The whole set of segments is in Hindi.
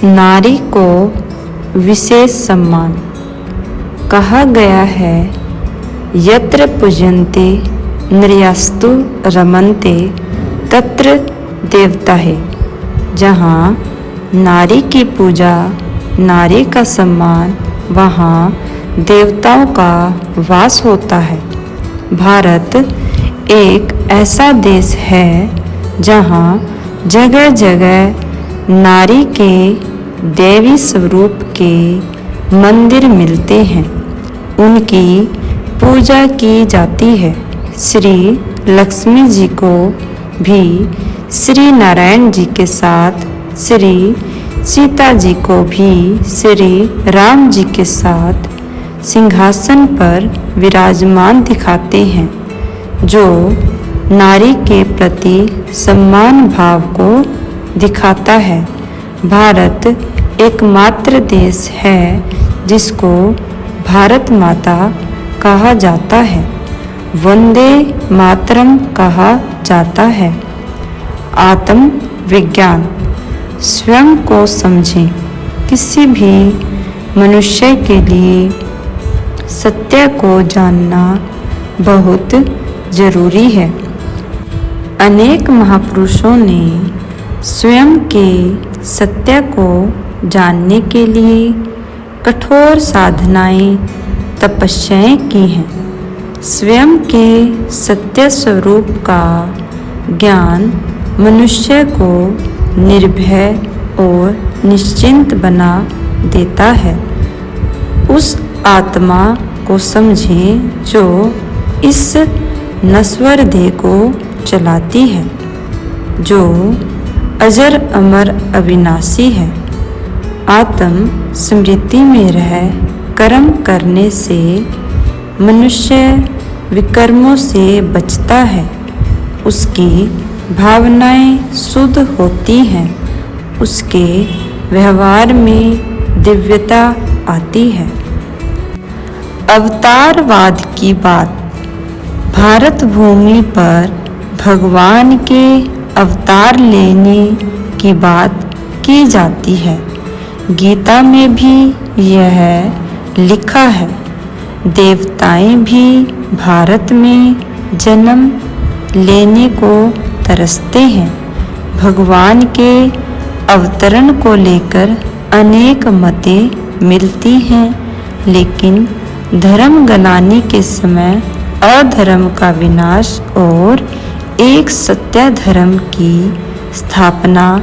नारी को विशेष सम्मान। कहा गया है, यत्र पूजन्ते नर्यस्तु रमन्ते तत्र देवता है। जहाँ नारी की पूजा, नारी का सम्मान, वहाँ देवताओं का वास होता है। भारत एक ऐसा देश है जहाँ जगह जगह नारी के देवी स्वरूप के मंदिर मिलते हैं, उनकी पूजा की जाती है। श्री लक्ष्मी जी को भी श्री नारायण जी के साथ, श्री सीता जी को भी श्री राम जी के साथ सिंहासन पर विराजमान दिखाते हैं, जो नारी के प्रति सम्मान भाव को दिखाता है। भारत एकमात्र देश है जिसको भारत माता कहा जाता है, वंदे मातरम कहा जाता है। आत्म विज्ञान। स्वयं को समझें। किसी भी मनुष्य के लिए सत्य को जानना बहुत जरूरी है। अनेक महापुरुषों ने स्वयं के सत्य को जानने के लिए कठोर साधनाएं, तपस्याएं की हैं। स्वयं के सत्य स्वरूप का ज्ञान मनुष्य को निर्भय और निश्चिंत बना देता है। उस आत्मा को समझें जो इस नश्वर देह को चलाती है, जो अजर अमर अविनाशी है। आत्म स्मृति में रह कर्म करने से मनुष्य विकर्मों से बचता है, उसकी भावनाएं शुद्ध होती हैं, उसके व्यवहार में दिव्यता आती है। अवतारवाद की बात। भारत भूमि पर भगवान के अवतार लेने की बात की जाती है। गीता में भी यह लिखा है, देवताएं भी भारत में जन्म लेने को तरसते हैं। भगवान के अवतरण को लेकर अनेक मतें मिलती हैं, लेकिन धर्म गलानी के समय अधर्म का विनाश और एक सत्य धर्म की स्थापना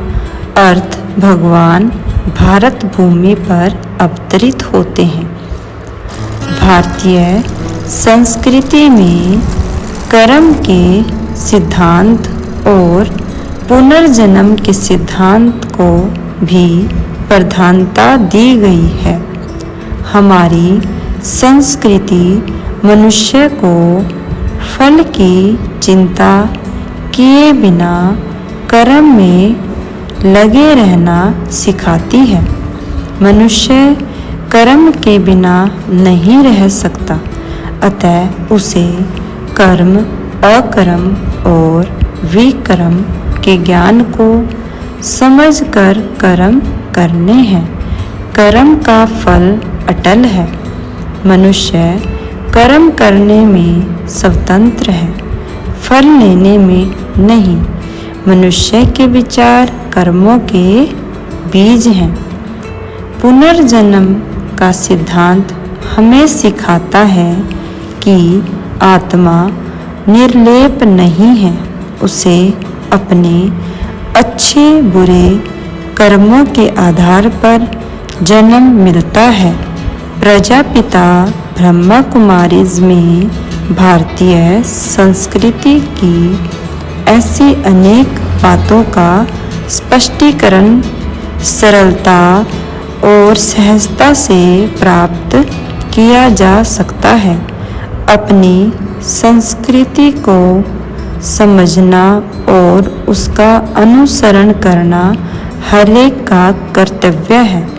अर्थ भगवान भारत भूमि पर अवतरित होते हैं। भारतीय संस्कृति में कर्म के सिद्धांत और पुनर्जन्म के सिद्धांत को भी प्रधानता दी गई है। हमारी संस्कृति मनुष्य को फल की चिंता किए बिना कर्म में लगे रहना सिखाती है। मनुष्य कर्म के बिना नहीं रह सकता, अतः उसे कर्म, अकर्म और विकर्म के ज्ञान को समझकर कर्म करने हैं। कर्म का फल अटल है। मनुष्य कर्म करने में स्वतंत्र है, फल लेने में नहीं। मनुष्य के विचार कर्मों के बीज हैं। पुनर्जन्म का सिद्धांत हमें सिखाता है कि आत्मा निर्लेप नहीं है, उसे अपने अच्छे बुरे कर्मों के आधार पर जन्म मिलता है। प्रजापिता ब्रह्मा कुमारीज में भारतीय संस्कृति की ऐसी अनेक बातों का स्पष्टीकरण सरलता और सहजता से प्राप्त किया जा सकता है। अपनी संस्कृति को समझना और उसका अनुसरण करना हर एक का कर्तव्य है।